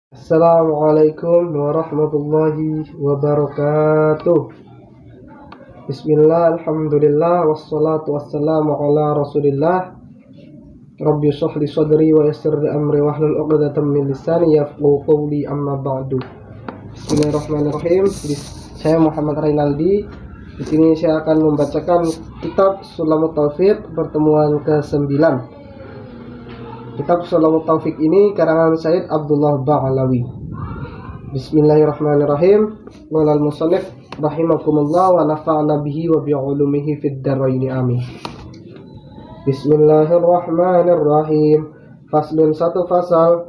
Assalamualaikum warahmatullahi wabarakatuh. Bismillah, alhamdulillah, wassalatu wassalamu ala rasulillah. Rabbi shrah li sadri wa yassir li amri wahlul 'uqdatam min lisani yafqahu qawli, amma ba'du. Bismillahirrahmanirrahim. Saya Muhammad Rainaldi. Di sini saya akan membacakan kitab Sulamut Taufiq pertemuan ke-9. Kitab Sulamut Taufiq ini karangan Sayyid Abdullah Ba'alawi. Bismillahirrahmanirrahim. Walal musannif rahimakumullah wa nafa'na bihi wa bi'ulumihi fid daraini amin. Bismillahirrahmanirrahim. Faslun, satu fasal.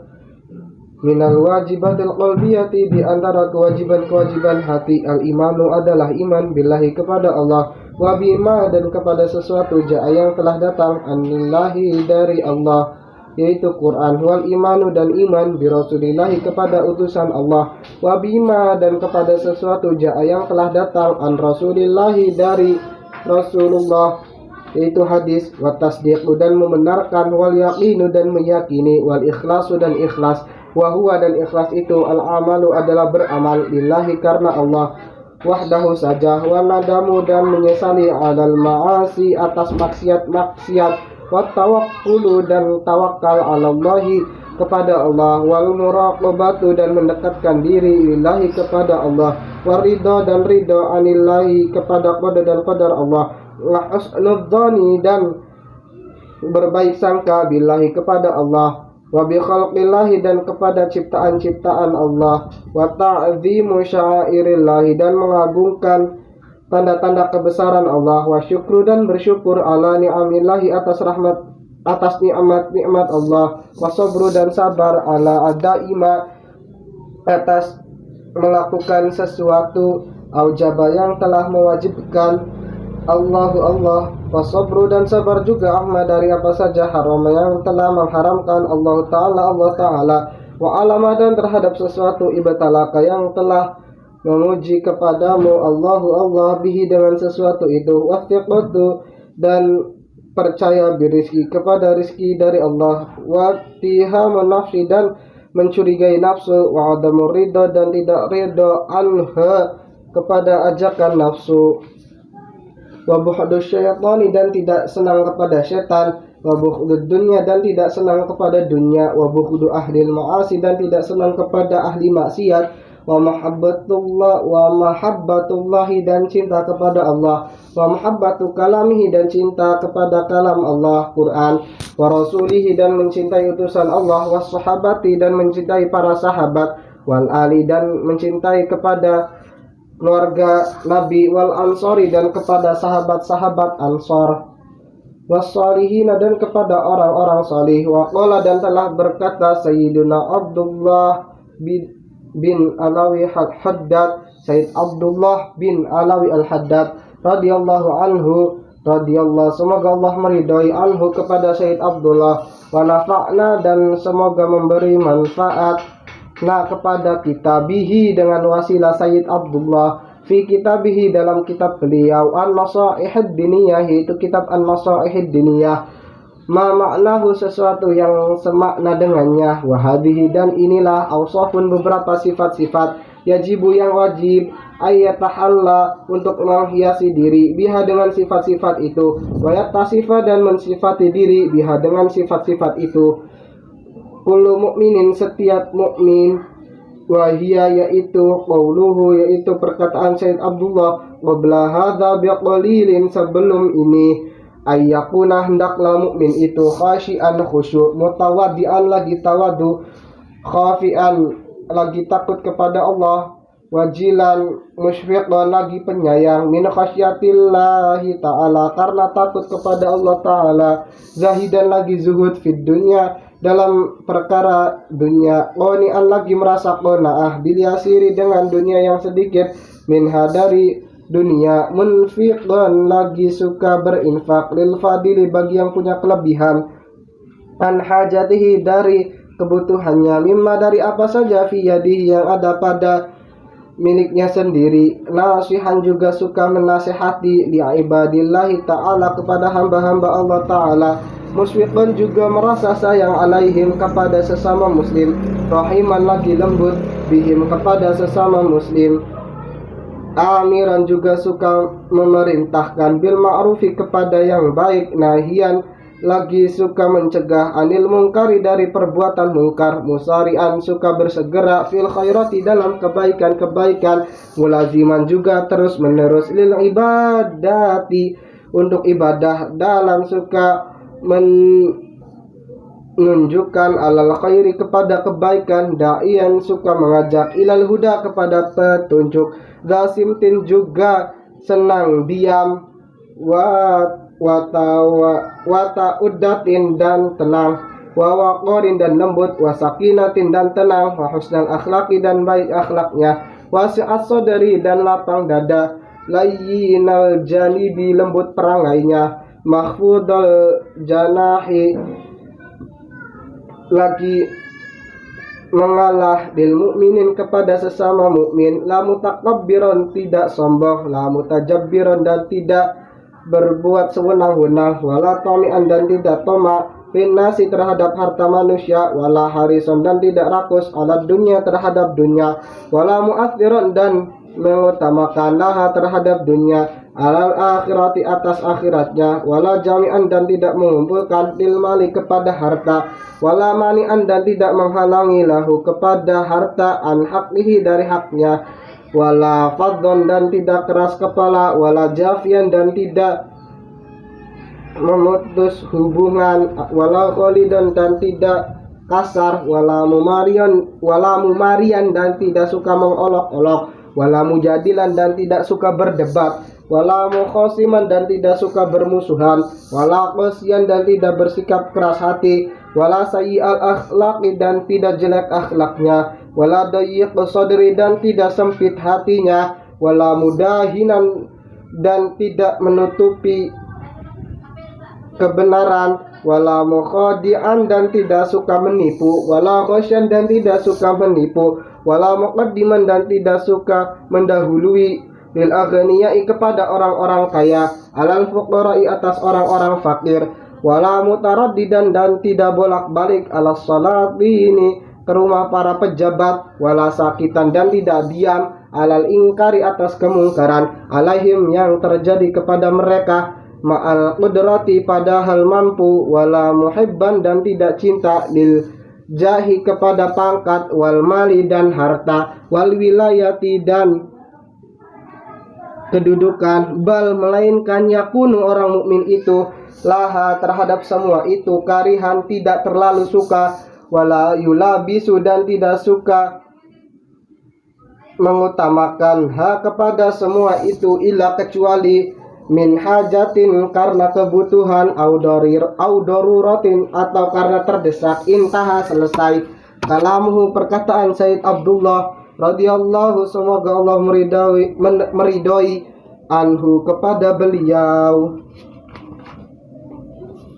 Minal wajibatil qalbiyati, di antara kewajiban-kewajiban hati, al-imanu adalah iman billahi kepada Allah, wa bima dan kepada sesuatu ja'a yang telah datang anillahi dari Allah, yaitu Quran, wal imanu dan iman bi rasulillahi kepada utusan Allah, wa bima dan kepada sesuatu ja'a yang telah datang an rasulillahi dari Rasulullah, yaitu hadis, wa tasdiqu dan membenarkan, wal yaqinu dan meyakini, wal ikhlasu dan ikhlas, wa huwa dan ikhlas itu al amalu adalah beramal lillahi karena Allah wahdahu saja, wa nadamu dan menyesali alal ma'asi atas maksiat-maksiat, wa tawakkulu dan tawakal alallahi kepada Allah, wal muraqabatu dan mendekatkan diri lillahi kepada Allah, wa ridha dan ridha anillahi kepada qada dan qadar Allah, wa husnudzani dan berbaik sangka billahi kepada Allah, wa bi khalqillahi dan kepada ciptaan-ciptaan Allah, wa ta'zimu sya'airillahi dan mengagungkan tanda-tanda kebesaran Allah, wa syukru dan bersyukur ala ni'amillahi atas nikmat Allah, wa sabru dan sabar ala adaima atas melakukan sesuatu aujaba yang telah mewajibkan Allah, wa sabru dan sabar juga amma dari apa saja haram yang telah mengharamkan Allah Ta'ala, wa alama dan terhadap sesuatu ibtalaka yang telah memuji kepadamu Allah bihi dengan sesuatu itu, wastiqatu dan percaya birizki kepada rizki dari Allah, wa tihamun nafsi dan mencurigai nafsu, wa adamur ridha dan tidak ridha anha kepada ajakan nafsu, wa buhdus syaitani dan tidak senang kepada syaitan, wa buhdud dunya dan tidak senang kepada dunia, wa buhdu ahlil ma'asi dan tidak senang kepada ahli maksiat, wa mahabbatullahi dan cinta kepada Allah, wa mahabbatu kalamihi dan cinta kepada kalam Allah Quran, wa rasulihi dan mencintai utusan Allah, wa sahabati dan mencintai para sahabat, wal ali dan mencintai kepada keluarga Nabi, wal ansori dan kepada sahabat-sahabat Ansor, wassalihina dan kepada orang-orang salih, wa qala dan telah berkata Sayyiduna Abdullah bin Alawi Haddad, Sayyid Abdullah bin Alawi Al-Haddad radhiyallahu anhu, semoga Allah meridhai anhu kepada Sayyid Abdullah, wa nafa'na dan semoga memberi manfaat kepada kitabihi dengan wasilah Sayyid Abdullah, fi kitabihi dalam kitab beliau, An-Nasaihid Diniyah, yaitu kitab An-Nasaihid Diniyah, ma maknahu sesuatu yang semakna dengannya, wa hadhihi dan inilah awsafun beberapa sifat-sifat, yajibu yang wajib, ayyatahalla untuk menghiasi diri, biha dengan sifat-sifat itu, wa yattasifa dan mensifati diri, biha dengan sifat-sifat itu, kullu mukminin setiap mukmin, wahia yaitu qauluhu yaitu perkataan Sayyid Abdullah, qabla hadza biqalilin sebelum ini, ayyakuna hendaklah mukmin itu khasyian khusyuk, mutawaddian lagi tawadu, khafian lagi takut kepada Allah, wajilan musyfiqan lagi penyayang, min khasyatillahi ta'ala karena takut kepada Allah Ta'ala, zahidan lagi zuhud fid dunya dalam perkara dunia, qani'an lagi merasa qanaah bil yasiri dengan dunia yang sedikit, minha dari dunia, munfiqan lagi suka berinfak, lil fadili bagi yang punya kelebihan, an hajatihi dari kebutuhannya, mimma dari apa saja fi yadihi yang ada pada miliknya sendiri, nasihan juga suka menasihati li ibadillahi ta'ala kepada hamba-hamba Allah Ta'ala, Musfiqan juga merasa sayang alaihim kepada sesama muslim, rahiman lagi lembut bihim kepada sesama muslim, amiran juga suka memerintahkan bil ma'rufi kepada yang baik, nahian lagi suka mencegah anil mungkari dari perbuatan mungkar, musari'an suka bersegera fil khairati dalam kebaikan-kebaikan, mulaziman juga terus menerus lil ibadati untuk ibadah, dalam suka menunjukkan alal khairi kepada kebaikan, da'ian suka mengajak ilal huda kepada petunjuk, zasimtin juga senang diam, wata'uddatin dan tenang, wawaqorin dan lembut, wasakinatin dan tenang, wahusnal akhlaki dan baik akhlaknya, wasi'at sodari dan lapang dada, layyinal janibi lembut perangainya, mahfudul janahi lagi mengalah bil mukminin kepada sesama mukmin, la mutakabbiron tidak sombong, la mutajabbiron dan tidak berbuat sewenang-wenang, wala tami'an dan tidak tomak, finnasi terhadap harta manusia, wala harison dan tidak rakus, ala dunia terhadap dunia, wala mu'athiron dan mengutamakan laha terhadap dunia, alal akhirati atas akhiratnya, wala jami'an dan tidak mengumpulkan lil mali kepada harta, wala mani'an dan tidak menghalangi lahu kepada harta an haqlihi dari haknya, wala fadhon dan tidak keras kepala, wala jafian dan tidak memutus hubungan, wala kholidon dan tidak kasar, wala mumarian dan tidak suka mengolok-olok, wala mujadilan dan tidak suka berdebat, wala mukhosiman dan tidak suka bermusuhan, wala qasian dan tidak bersikap keras hati, wala sayyi'al akhlaqi dan tidak jelek akhlaknya, wala dayyiq sadri dan tidak sempit hatinya, wala mudahinan dan tidak menutupi kebenaran, wala mukhadi'an dan tidak suka menipu, wala khosyan dan tidak suka menipu, wala muqaddiman dan tidak suka mendahului lil aghniyai kepada orang-orang kaya, alal fuqara'i atas orang-orang fakir, wala mutaraddidan dan tidak bolak-balik alas salatini ke rumah para pejabat, wala sakitan dan tidak diam alal ingkari atas kemungkaran, alaihim yang terjadi kepada mereka, ma'al qudrati padahal mampu, wala muhibban dan tidak cinta lil jahi kepada pangkat, wal mali dan harta, wal wilayati dan kedudukan, bal melainkan yakunu orang mukmin itu laha terhadap semua itu karihan tidak terlalu suka, wala yulabisu dan tidak suka mengutamakan ha kepada semua itu illa kecuali min hajatin karena kebutuhan, audoruratin atau karena terdesak, intaha selesai. Kalamuhu perkataan Sayyid Abdullah radhiyallahu, semoga Allah meridhoi anhu kepada beliau.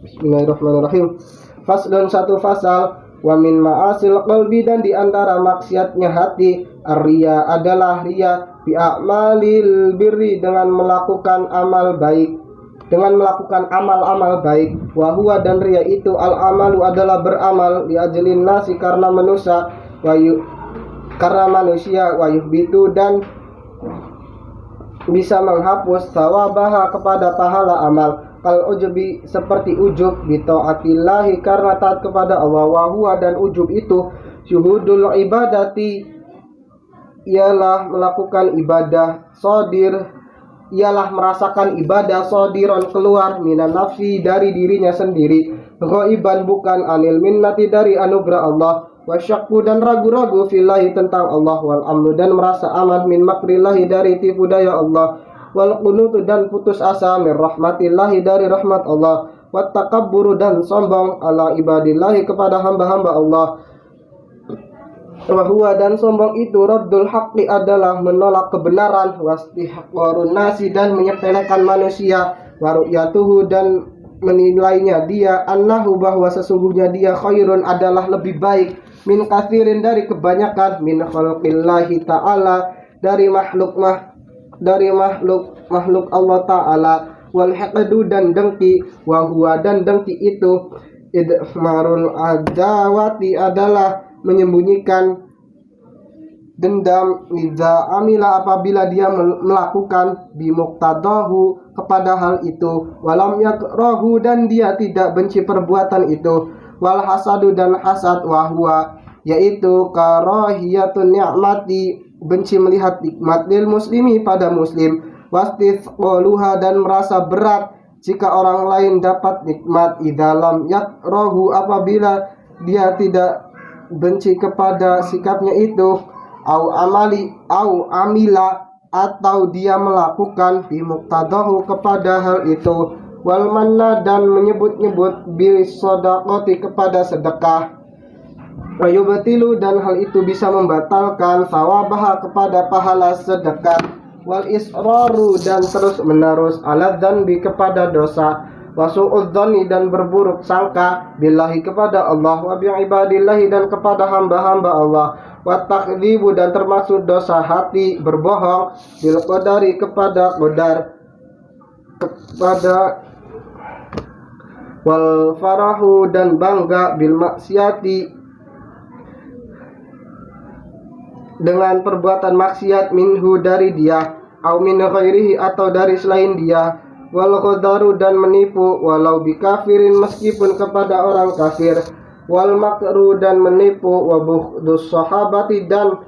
Bismillahirrahmanirrahim. Faslun satu fasal, wa min ma'asil qalbi dan diantara maksiatnya hati, ar-riya adalah riya, bi a'malil birri dengan melakukan amal baik, dengan melakukan amal-amal baik, wa huwa dan riya itu al-amalu adalah beramal li ajlin nasi karena manusia, karena manusia, wa yuhbitu dan bisa menghapus sawabaha kepada pahala amal, kal ujubi seperti ujub, bi taatillahi karena taat kepada Allah, wa huwa dan ujub itu syuhudul ibadati ialah melakukan ibadah, sodir ialah merasakan ibadah, sodiron keluar minan nafsi dari dirinya sendiri, ghaiban bukan anil minnati dari anugerah Allah, wasyakku dan ragu-ragu fillahi tentang Allah, wal amnu dan merasa aman min makrillahi dari tipu daya Allah, wal qunutu dan putus asa min rahmatillahi dari rahmat Allah, wat takabburu dan sombong ala ibadillahi kepada hamba-hamba Allah, wahwa dan sombong itu raddul haqqi adalah menolak kebenaran, wastihqarun nasi dan menyepelekan manusia, waru'yatuhu dan menilainya dia, annahu bahwa sesungguhnya dia khairun adalah lebih baik, min kathirin dari kebanyakan, min khalqillahi ta'ala dari makhluk Allah ta'ala, wal haqdu dan dengki, wa huwa dan dengki itu idmarul adawati adalah menyembunyikan dendam idza amila apabila dia melakukan bimuqtadahu kepada hal itu, walam yakrahu dan dia tidak benci perbuatan itu, wal hasadu dan hasad, wahwa yaitu karahiyatun ni'mati benci melihat nikmat lil muslimi pada muslim, wastifqaluha dan merasa berat jika orang lain dapat nikmat, idalam yakrahu apabila dia tidak benci kepada sikapnya itu, au amila atau dia melakukan bimuqtadahu kepada hal itu, wal manna dan menyebut-nyebut bis shadaqati kepada sedekah, wa yubtilu dan hal itu bisa membatalkan sawabaha kepada pahala sedekah, wal israru dan terus menerus ala dzanbi kepada dosa, wa su'udzani dan berburuk sangka billahi kepada Allah, wa bi ibadillahi dan kepada hamba-hamba Allah, wa takdzibu dan termasuk dosa hati berbohong bil qadari kepada qadar, kepada wal farahu dan bangga bil maksiati dengan perbuatan maksiat minhu dari dia, au min ghairihi atau dari selain dia, wal qadaru dan menipu walau bikafirin meskipun kepada orang kafir, wal makru dan menipu, wa bughdus sahabati dan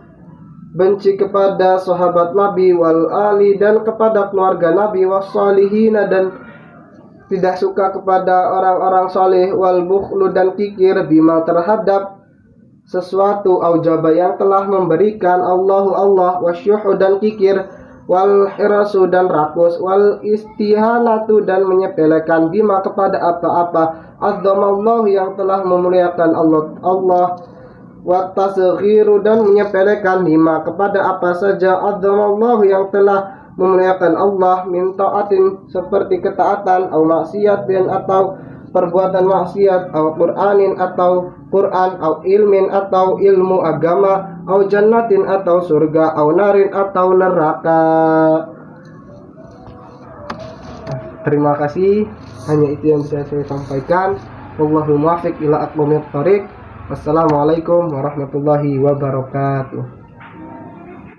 benci kepada sahabat Nabi, wal ali dan kepada keluarga Nabi, was salihina dan tidak suka kepada orang-orang saleh, wal bukhlu dan kikir bima terhadap sesuatu aujaba yang telah memberikan Allah, wasyuhu dan kikir, wal hirasu dan rakus, wal istihanatu dan menyepelekan bima kepada apa-apa azzamallahu yang telah memuliakan Allah, wa tasghiru dan menyepelekan bima kepada apa saja azzamallahu yang telah memuliakan Allah, min taatin seperti ketaatan, au maksiatin atau perbuatan maksiat, au qur'anin atau Quran, au ilmin atau ilmu agama, au jannatin atau surga, au narin atau neraka. Terima kasih, hanya itu yang bisa saya sampaikan. Wallahul muwaffiq ila aqwamit thoriq. Wassalamualaikum warahmatullahi wabarakatuh.